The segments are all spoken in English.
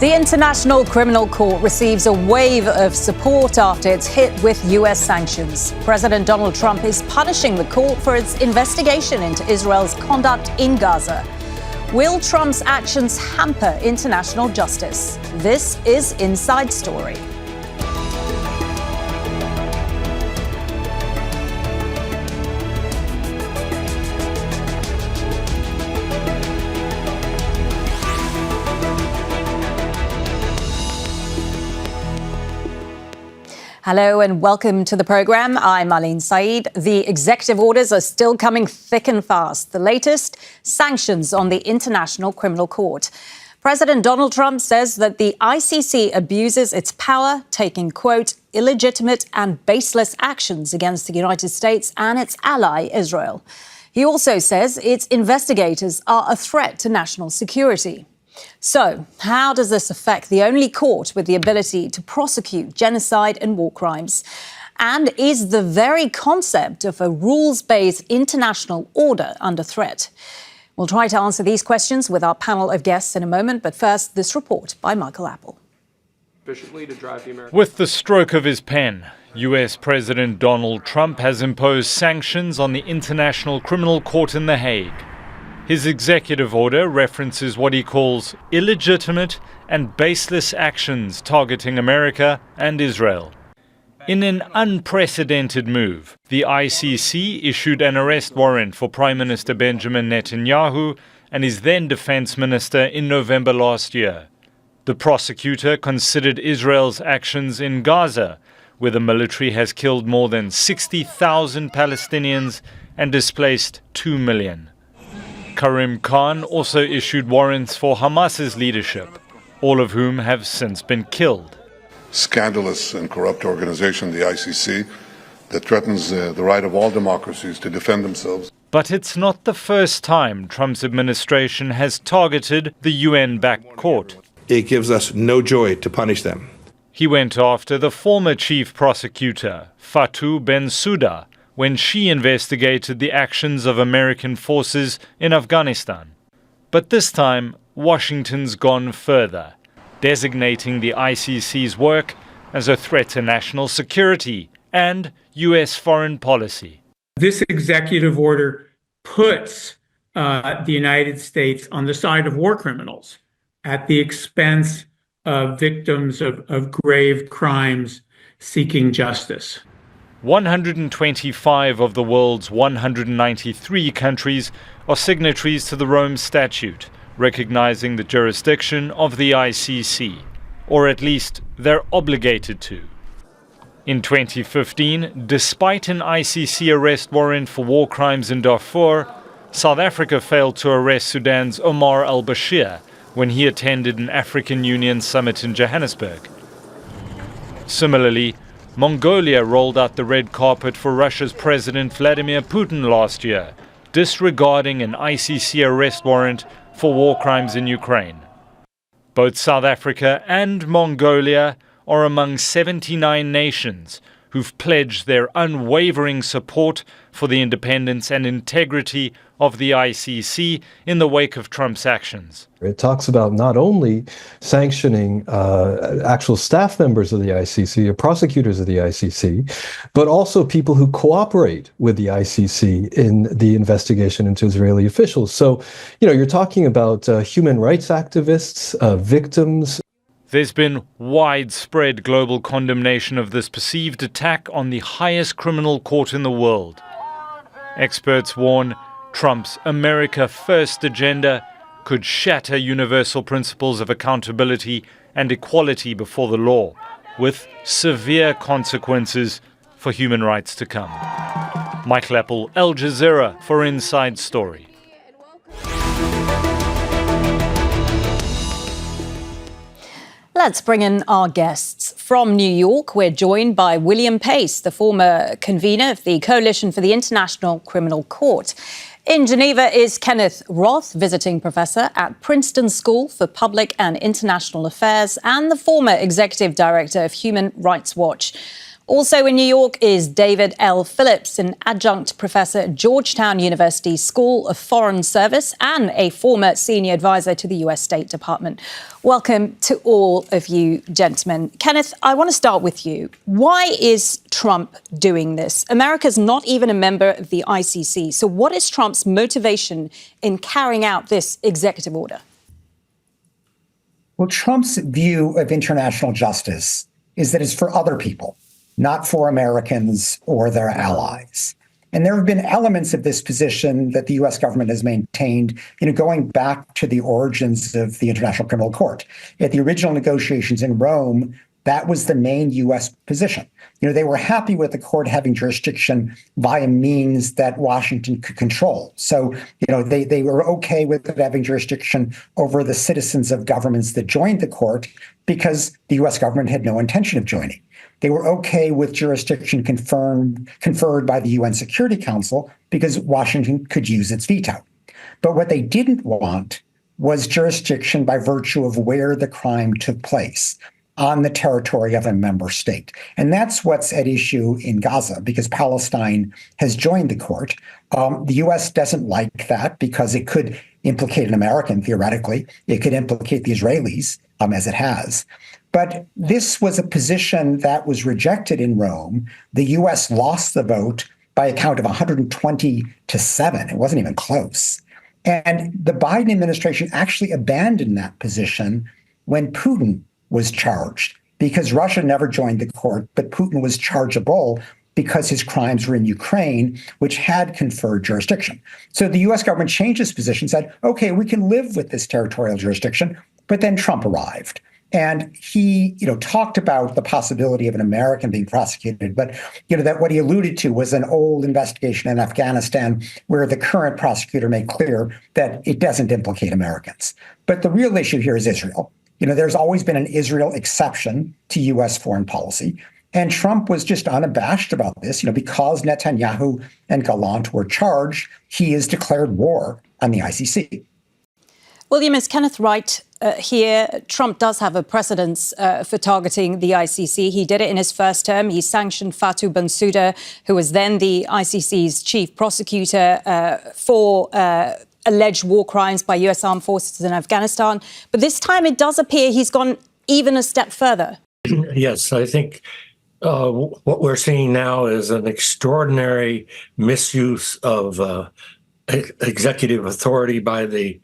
The International Criminal Court receives a wave of support after it's hit with US sanctions. President Donald Trump is punishing the court for its investigation into Israel's conduct in Gaza. Will Trump's actions hamper international justice? This is Inside Story. Hello and welcome to the programme. I'm Maleen, Saeed. The executive orders are still coming thick and fast. The latest, sanctions on the International Criminal Court. President Donald Trump says that the ICC abuses its power, taking, quote, illegitimate and baseless actions against the United States and its ally, Israel. He also says its investigators are a threat to national security. So, how does this affect the only court with the ability to prosecute genocide and war crimes? And is the very concept of a rules-based international order under threat? We'll try to answer these questions with our panel of guests in a moment, but first, this report by Michael Apple. With the stroke of his pen, US President Donald Trump has imposed sanctions on the International Criminal Court in The Hague. His executive order references what he calls illegitimate and baseless actions targeting America and Israel. In an unprecedented move, the ICC issued an arrest warrant for Prime Minister Benjamin Netanyahu and his then Defense Minister in November last year. The prosecutor considered Israel's actions in Gaza, where the military has killed more than 60,000 Palestinians and displaced 2 million. Karim Khan also issued warrants for Hamas's leadership, all of whom have since been killed. Scandalous and corrupt organization, the ICC, that threatens the right of all democracies to defend themselves. But it's not the first time Trump's administration has targeted the UN-backed court. It gives us no joy to punish them. He went after the former chief prosecutor, Fatou Bensouda, when she investigated the actions of American forces in Afghanistan. But this time, Washington's gone further, designating the ICC's work as a threat to national security and US foreign policy. This executive order puts the United States on the side of war criminals at the expense of victims of grave crimes seeking justice. 125 of the world's 193 countries are signatories to the Rome Statute, recognizing the jurisdiction of the ICC, or at least they're obligated to. In 2015, despite an ICC arrest warrant for war crimes in Darfur, South Africa failed to arrest Sudan's Omar al-Bashir when he attended an African Union summit in Johannesburg. Similarly, Mongolia rolled out the red carpet for Russia's President Vladimir Putin last year, disregarding an ICC arrest warrant for war crimes in Ukraine. Both South Africa and Mongolia are among 79 nations who've pledged their unwavering support for the independence and integrity of the ICC in the wake of Trump's actions. It talks about not only sanctioning actual staff members of the ICC or prosecutors of the ICC, but also people who cooperate with the ICC in the investigation into Israeli officials. So, you're talking about human rights activists, victims. There's been widespread global condemnation of this perceived attack on the highest criminal court in the world. Experts warn Trump's America First agenda could shatter universal principles of accountability and equality before the law, with severe consequences for human rights to come. Michael Apple, Al Jazeera for Inside Story. Let's bring in our guests. From New York, we're joined by William Pace, the former convener of the Coalition for the International Criminal Court. In Geneva is Kenneth Roth, visiting professor at Princeton School for Public and International Affairs and the former executive director of Human Rights Watch. Also in New York is David L. Phillips, an adjunct professor at Georgetown University School of Foreign Service and a former senior advisor to the US State Department. Welcome to all of you, gentlemen. Kenneth, I want to start with you. Why is Trump doing this? America's not even a member of the ICC. So what is Trump's motivation in carrying out this executive order? Well, Trump's view of international justice is that it's for other people, not for Americans or their allies. And there have been elements of this position that the U.S. government has maintained, going back to the origins of the International Criminal Court. At the original negotiations in Rome, that was the main U.S. position. They were happy with the court having jurisdiction via means that Washington could control. So, they were okay with it having jurisdiction over the citizens of governments that joined the court because the U.S. government had no intention of joining. They were okay with jurisdiction conferred by the UN Security Council because Washington could use its veto. But what they didn't want was jurisdiction by virtue of where the crime took place, on the territory of a member state. And that's what's at issue in Gaza, because Palestine has joined the court. The U.S. doesn't like that because it could implicate an American, theoretically. It could implicate the Israelis, as it has. But this was a position that was rejected in Rome. The U.S. lost the vote by a count of 120-7. It wasn't even close. And the Biden administration actually abandoned that position when Putin was charged, because Russia never joined the court, but Putin was chargeable because his crimes were in Ukraine, which had conferred jurisdiction. So the U.S. government changed its position, said, okay, we can live with this territorial jurisdiction. But then Trump arrived. And he, talked about the possibility of an American being prosecuted, but that what he alluded to was an old investigation in Afghanistan where the current prosecutor made clear that it doesn't implicate Americans. But the real issue here is Israel. There's always been an Israel exception to U.S. foreign policy. And Trump was just unabashed about this. Because Netanyahu and Gallant were charged, he has declared war on the ICC. William, is Kenneth right here? Trump does have a precedence for targeting the ICC. He did it in his first term. He sanctioned Fatou Bensouda, who was then the ICC's chief prosecutor for alleged war crimes by U.S. armed forces in Afghanistan. But this time it does appear he's gone even a step further. Yes, I think what we're seeing now is an extraordinary misuse of executive authority by the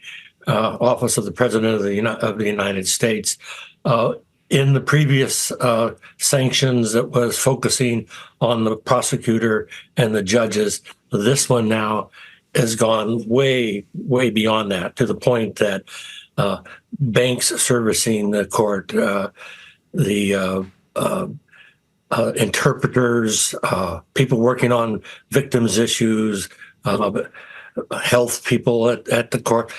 Office of the President of the United States. In the previous sanctions, it was focusing on the prosecutor and the judges. This one now has gone way, way beyond that, to the point that banks servicing the court, the interpreters, people working on victims' issues, health people at the court,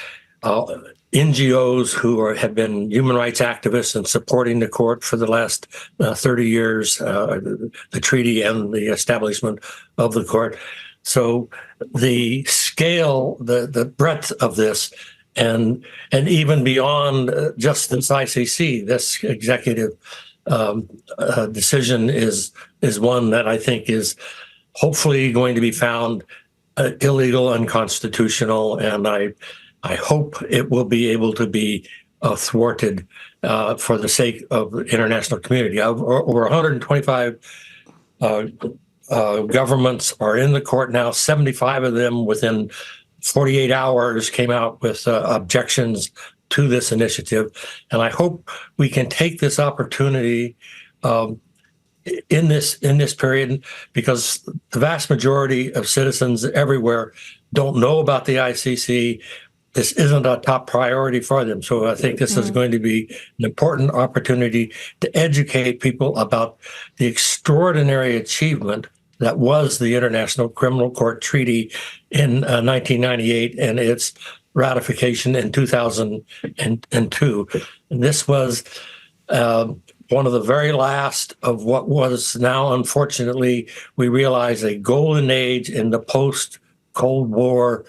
NGOs who have been human rights activists and supporting the court for the last 30 years, the treaty and the establishment of the court. So the scale, the breadth of this, and even beyond just this ICC, this executive decision is one that I think is hopefully going to be found illegal, unconstitutional, and I hope it will be able to be thwarted for the sake of the international community. Over 125 governments are in the court now. 75 of them within 48 hours came out with objections to this initiative. And I hope we can take this opportunity in this period, because the vast majority of citizens everywhere don't know about the ICC. This isn't a top priority for them. So I think this is going to be an important opportunity to educate people about the extraordinary achievement that was the International Criminal Court Treaty in 1998 and its ratification in 2002. And this was one of the very last of what was now, unfortunately, we realize, a golden age in the post-Cold War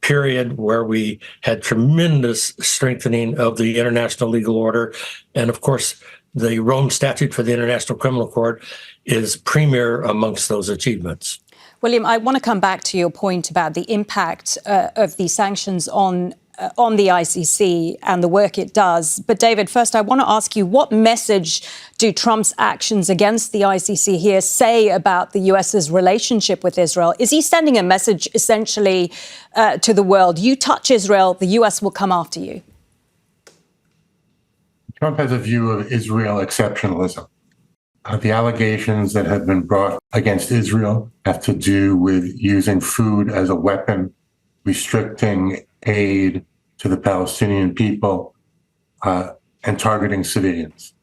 period where we had tremendous strengthening of the international legal order. And of course, the Rome Statute for the International Criminal Court is premier amongst those achievements. William, I want to come back to your point about the impact of the sanctions on the ICC and the work it does. But David, first, I want to ask you, what message do Trump's actions against the ICC here say about the US's relationship with Israel? Is he sending a message essentially to the world? You touch Israel, the US will come after you. Trump has a view of Israel exceptionalism. The allegations that have been brought against Israel have to do with using food as a weapon, restricting aid to the Palestinian people, and targeting civilians.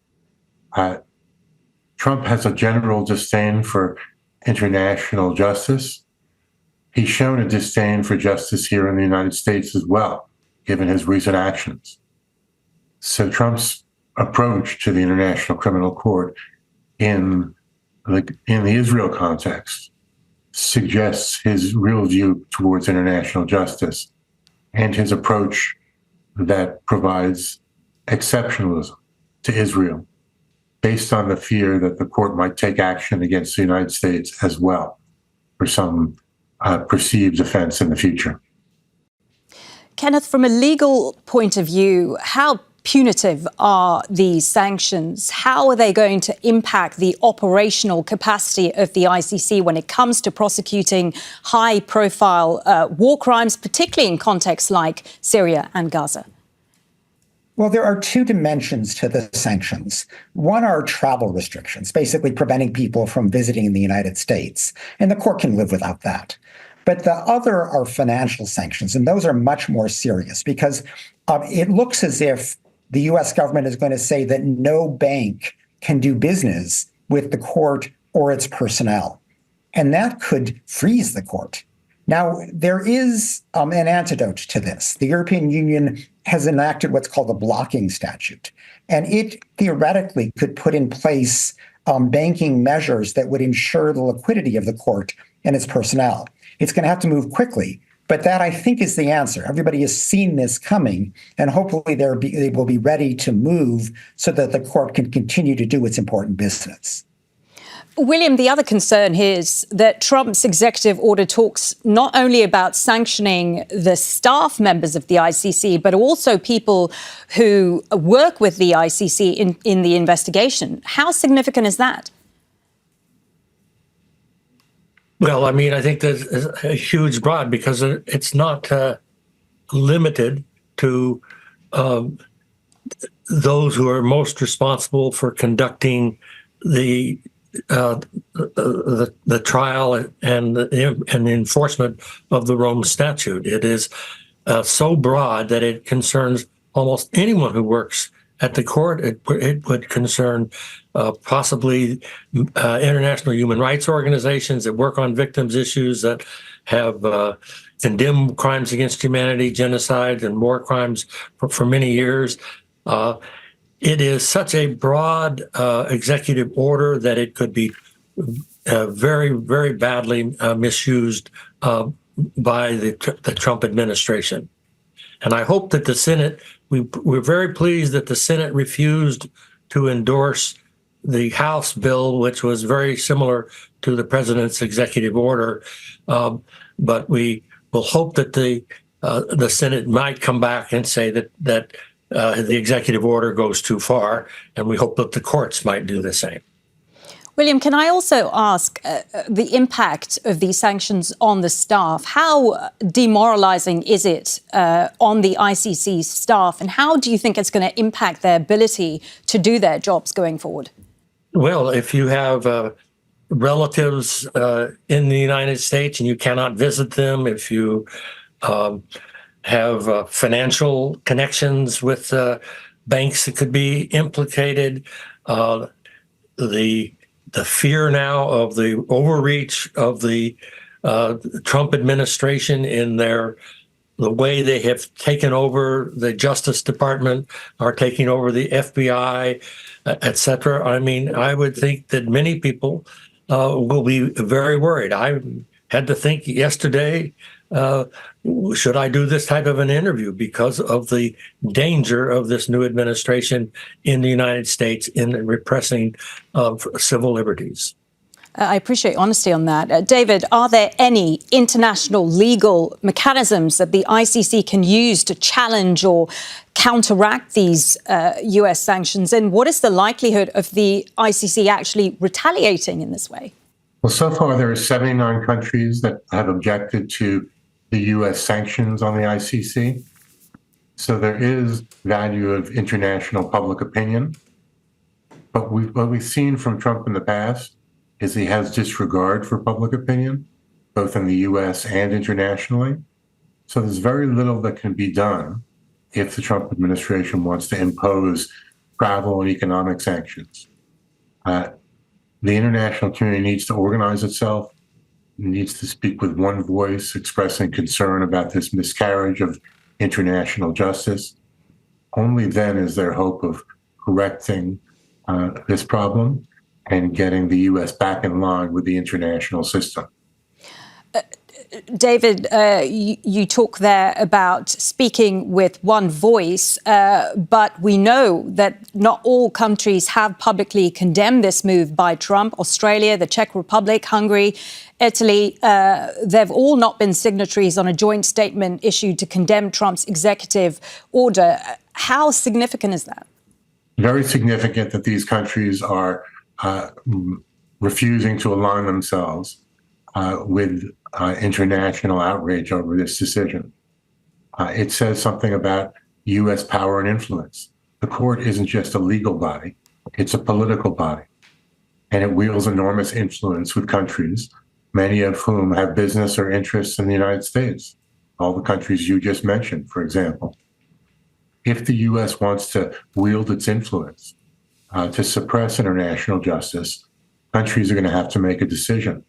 Trump has a general disdain for international justice. He's shown a disdain for justice here in the United States as well, given his recent actions. So Trump's approach to the International Criminal Court in the Israel context suggests his real view towards international justice and his approach that provides exceptionalism to Israel based on the fear that the court might take action against the United States as well for some perceived offense in the future. Kenneth, from a legal point of view, how punitive are these sanctions? How are they going to impact the operational capacity of the ICC when it comes to prosecuting high-profile war crimes, particularly in contexts like Syria and Gaza? Well, there are two dimensions to the sanctions. One are travel restrictions, basically preventing people from visiting the United States, and the court can live without that. But the other are financial sanctions, and those are much more serious because it looks as if the U.S. government is going to say that no bank can do business with the court or its personnel. And that could freeze the court. Now, there is an antidote to this. The European Union has enacted what's called the blocking statute. And it theoretically could put in place banking measures that would ensure the liquidity of the court and its personnel. It's going to have to move quickly. But that, I think, is the answer. Everybody has seen this coming, and hopefully they will be ready to move so that the court can continue to do its important business. William, the other concern here is that Trump's executive order talks not only about sanctioning the staff members of the ICC, but also people who work with the ICC in the investigation. How significant is that? Well, I mean, I think there's a huge broad because it's not limited to those who are most responsible for conducting the trial and the enforcement of the Rome Statute. It is so broad that it concerns almost anyone who works at the court. It would concern possibly international human rights organizations that work on victims' issues, that have condemned crimes against humanity, genocide, and war crimes for many years. It is such a broad executive order that it could be very, very badly misused by the Trump administration. And I hope that the Senate, we're very pleased that the Senate refused to endorse the House bill, which was very similar to the president's executive order. But we will hope that the Senate might come back and say that the executive order goes too far, and we hope that the courts might do the same. William, can I also ask the impact of these sanctions on the staff? How demoralizing is it on the ICC staff, and how do you think it's going to impact their ability to do their jobs going forward? Well, if you have relatives in the United States and you cannot visit them, if you have financial connections with banks that could be implicated, the fear now of the overreach of the Trump administration in the way they have taken over the Justice Department, are taking over the FBI, et cetera. I mean, I would think that many people will be very worried. I had to think yesterday should I do this type of an interview because of the danger of this new administration in the United States in repressing of civil liberties? I appreciate honesty on that. David, are there any international legal mechanisms that the ICC can use to challenge or counteract these US sanctions? And what is the likelihood of the ICC actually retaliating in this way? Well, so far there are 79 countries that have objected to the US sanctions on the ICC. So there is value of international public opinion. But what we've seen from Trump in the past is he has disregard for public opinion, both in the US and internationally. So there's very little that can be done if the Trump administration wants to impose travel and economic sanctions. The international community needs to organize itself, needs to speak with one voice, expressing concern about this miscarriage of international justice. Only then is there hope of correcting this problem and getting the U.S. back in line with the international system. David, you talk there about speaking with one voice, but we know that not all countries have publicly condemned this move by Trump. Australia, the Czech Republic, Hungary, Italy, they've all not been signatories on a joint statement issued to condemn Trump's executive order. How significant is that? Very significant that these countries are refusing to align themselves with international outrage over this decision. It says something about U.S. power and influence. The court isn't just a legal body, it's a political body. And it wields enormous influence with countries, many of whom have business or interests in the United States. All the countries you just mentioned, for example. If the U.S. wants to wield its influence to suppress international justice, countries are going to have to make a decision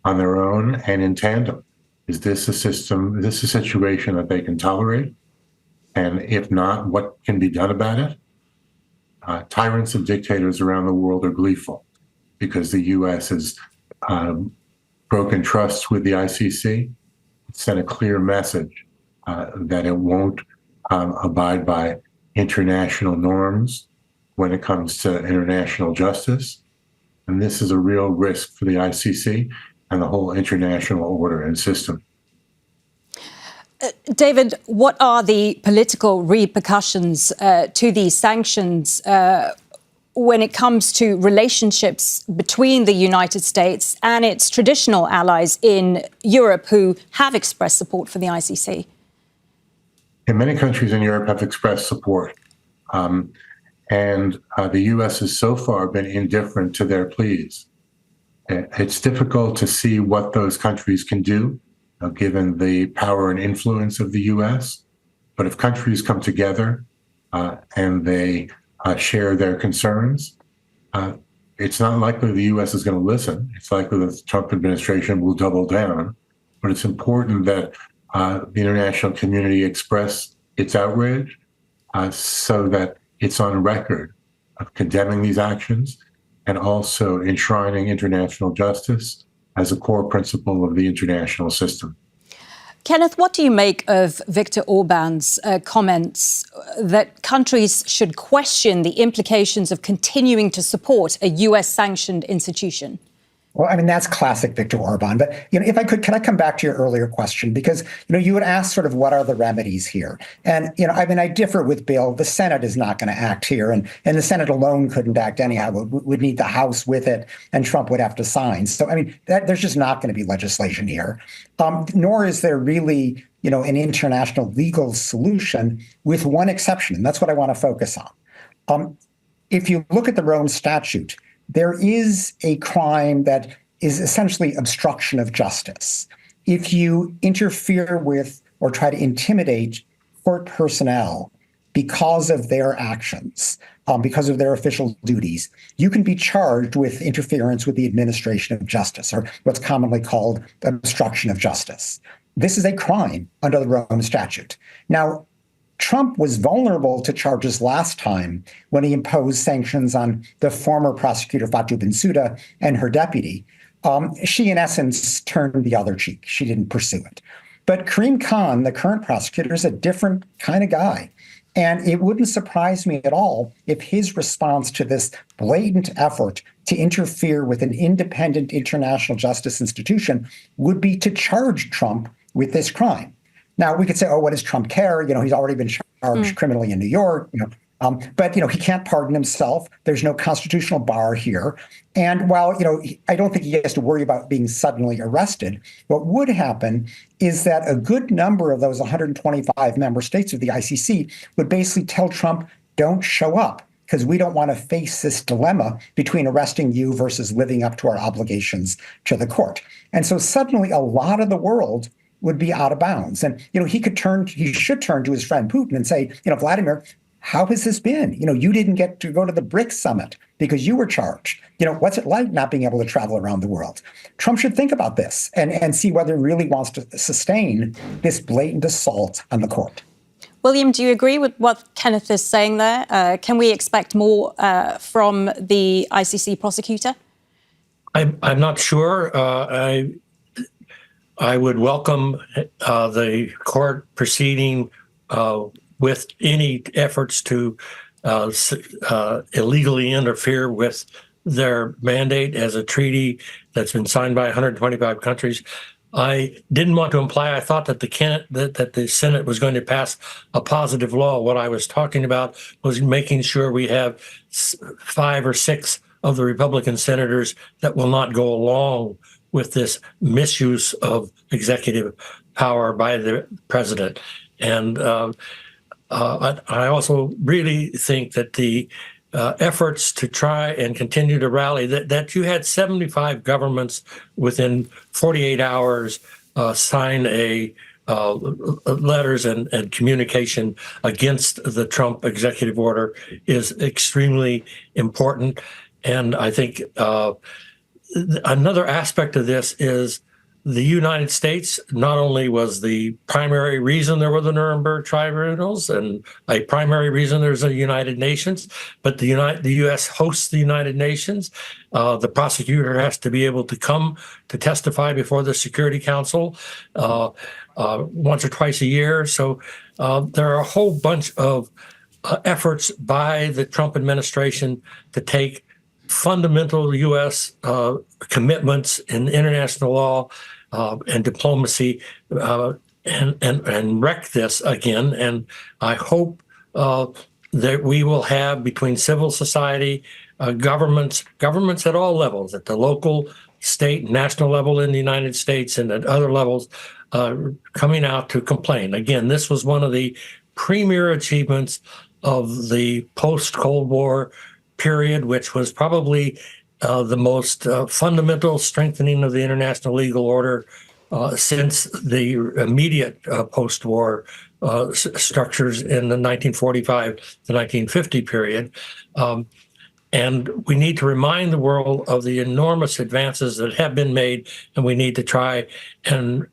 on their own and in tandem. Is this a situation that they can tolerate? And if not, what can be done about it? Tyrants and dictators around the world are gleeful because the U.S. has broken trust with the ICC, sent a clear message that it won't abide by international norms when it comes to international justice. And this is a real risk for the ICC and the whole international order and system. David, what are the political repercussions to these sanctions when it comes to relationships between the United States and its traditional allies in Europe who have expressed support for the ICC? And many countries in Europe have expressed support. And the U.S. has so far been indifferent to their pleas. It's difficult to see what those countries can do, given the power and influence of the U.S. But if countries come together and they share their concerns, it's not likely the U.S. is going to listen. It's likely that the Trump administration will double down. But it's important that the international community express its outrage so that it's on record of condemning these actions and also enshrining international justice as a core principle of the international system. Kenneth, what do you make of Viktor Orban's comments that countries should question the implications of continuing to support a US-sanctioned institution? Well, I mean, that's classic Viktor Orban. But, if I could, can I come back to your earlier question? Because, you would ask sort of what are the remedies here? And, I differ with Bill. The Senate is not going to act here. And the Senate alone couldn't act anyhow. Would need the House with it, and Trump would have to sign. So, there's just not going to be legislation here. Nor is there really, an international legal solution with one exception. And that's what I want to focus on. If you look at the Rome Statute, there is a crime that is essentially obstruction of justice. If you interfere with or try to intimidate court personnel because of their actions, because of their official duties, you can be charged with interference with the administration of justice, or what's commonly called obstruction of justice. This is a crime under the Rome Statute. Now, Trump was vulnerable to charges last time when he imposed sanctions on the former prosecutor Fatou Bensouda and her deputy. She, in essence, turned the other cheek. She didn't pursue it. But Karim Khan, the current prosecutor, is a different kind of guy. And it wouldn't surprise me at all if his response to this blatant effort to interfere with an independent international justice institution would be to charge Trump with this crime. Now, we could say, oh, what does Trump care? He's already been charged criminally in New York. But he can't pardon himself. There's no constitutional bar here. And while, I don't think he has to worry about being suddenly arrested, what would happen is that a good number of those 125 member states of the ICC would basically tell Trump, don't show up, because we don't want to face this dilemma between arresting you versus living up to our obligations to the court. And so suddenly a lot of the world would be out of bounds. And, he should turn to his friend Putin and say, Vladimir, how has this been? You didn't get to go to the BRICS summit because you were charged. What's it like not being able to travel around the world? Trump should think about this and see whether he really wants to sustain this blatant assault on the court. William, do you agree with what Kenneth is saying there? Can we expect more from the ICC prosecutor? I'm not sure. I would welcome the court proceeding with any efforts to illegally interfere with their mandate as a treaty that's been signed by 125 countries. I didn't want to imply I thought that the Senate was going to pass a positive law. What I was talking about was making sure we have 5 or 6 of the Republican senators that will not go along with this misuse of executive power by the president. And I also really think that the efforts to try and continue to rally, that you had 75 governments within 48 hours sign letters and communication against the Trump executive order is extremely important. And I think another aspect of this is the United States not only was the primary reason there were the Nuremberg tribunals and a primary reason there's a United Nations, but the U.S. hosts the United Nations. The prosecutor has to be able to come to testify before the Security Council once or twice a year. So there are a whole bunch of efforts by the Trump administration to take fundamental U.S. commitments in international law and diplomacy and wreck this again. And I hope that we will have between civil society, governments at all levels, at the local, state, national level in the United States and at other levels, coming out to complain. Again, this was one of the premier achievements of the post-Cold War period, which was probably the most fundamental strengthening of the international legal order since the immediate post-war structures in the 1945 to 1950 period. And we need to remind the world of the enormous advances that have been made, and we need to try and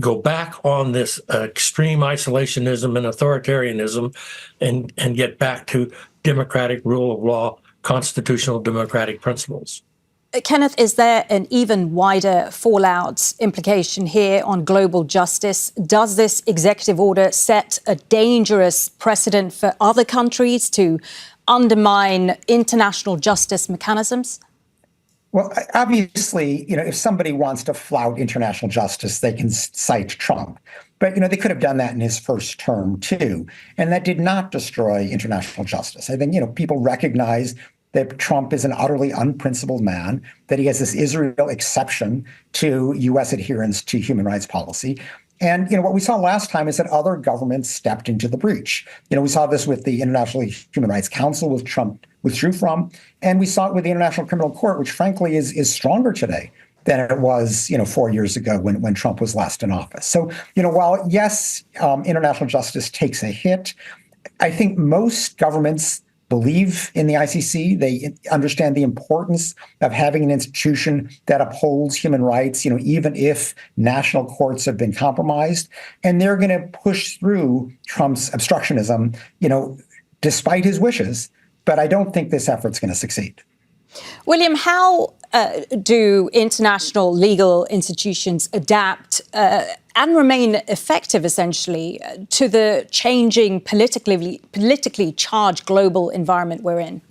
go back on this extreme isolationism and authoritarianism and get back to democratic rule of law, constitutional democratic principles. Kenneth, is there an even wider fallout implication here on global justice? Does this executive order set a dangerous precedent for other countries to undermine international justice mechanisms? Well, obviously, if somebody wants to flout international justice, they can cite Trump. But, they could have done that in his first term, too. And that did not destroy international justice. I think, people recognize that Trump is an utterly unprincipled man, that he has this Israel exception to U.S. adherence to human rights policy. And, what we saw last time is that other governments stepped into the breach. We saw this with the International Human Rights Council, which Trump withdrew from. And we saw it with the International Criminal Court, which frankly is stronger today than it was, 4 years ago when Trump was last in office. So, while, yes, international justice takes a hit, I think most governments believe in the ICC. They understand the importance of having an institution that upholds human rights, even if national courts have been compromised. And they're going to push through Trump's obstructionism, despite his wishes. But I don't think this effort's going to succeed. William, how do international legal institutions adapt and remain effective, essentially, to the changing politically charged global environment we're in?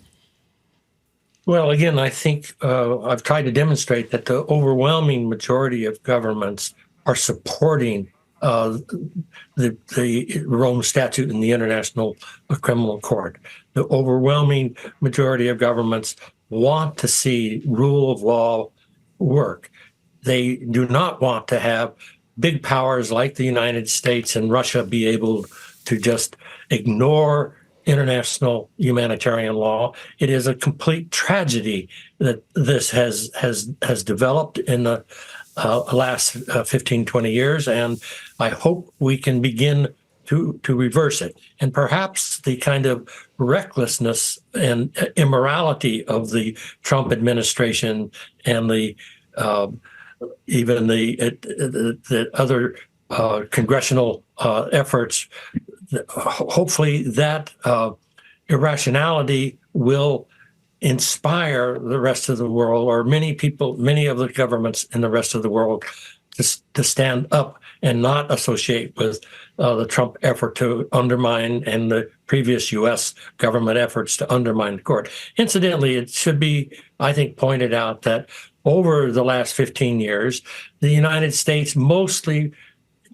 Well, again, I think I've tried to demonstrate that the overwhelming majority of governments are supporting the Rome Statute and the International Criminal Court. The overwhelming majority of governments want to see rule of law work. They do not want to have big powers like the United States and Russia be able to just ignore international humanitarian law. It is a complete tragedy that this has developed in the last 15, 20 years, and I hope we can begin to reverse it. And perhaps the kind of recklessness and immorality of the Trump administration and the even the other congressional efforts, hopefully that irrationality will inspire the rest of the world, or many people, many of the governments in the rest of the world, to stand up and not associate with the Trump effort to undermine and the previous U.S. government efforts to undermine the court. Incidentally, it should be, I think, pointed out that over the last 15 years, the United States mostly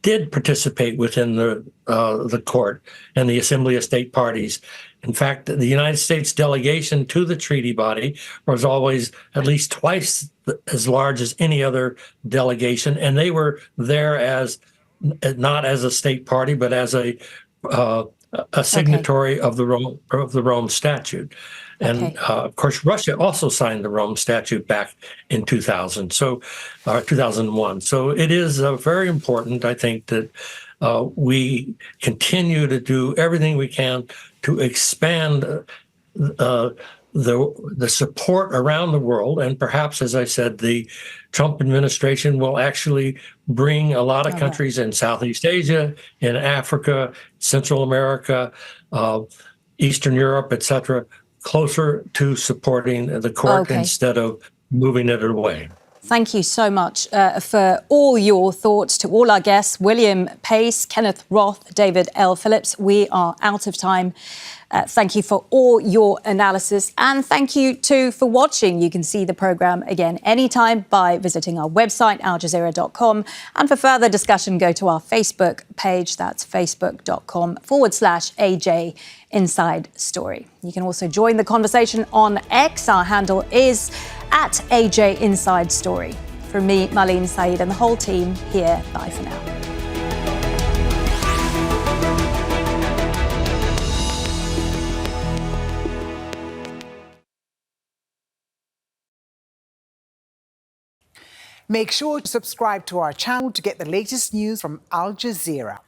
did participate within the court and the Assembly of State Parties. In fact, the United States delegation to the treaty body was always at least twice as large as any other delegation, and they were there as not as a state party, but as a signatory of the Rome Statute. And of course, Russia also signed the Rome Statute back in 2000, 2001. So it is very important, I think, that we continue to do everything we can to expand the support around the world. And perhaps, as I said, the Trump administration will actually bring a lot of countries in Southeast Asia, in Africa, Central America, Eastern Europe, et cetera, closer to supporting the court instead of moving it away. Thank you so much for all your thoughts. To all our guests, William Pace, Kenneth Roth, David L. Phillips. We are out of time. Thank you for all your analysis, and thank you too for watching. You can see the programme again anytime by visiting our website, aljazeera.com. And for further discussion, go to our Facebook page. That's facebook.com/AJ Inside Story. You can also join the conversation on X. Our handle is @AJ Inside Story. From me, Maleen, Saeed, and the whole team here, bye for now. Make sure to subscribe to our channel to get the latest news from Al Jazeera.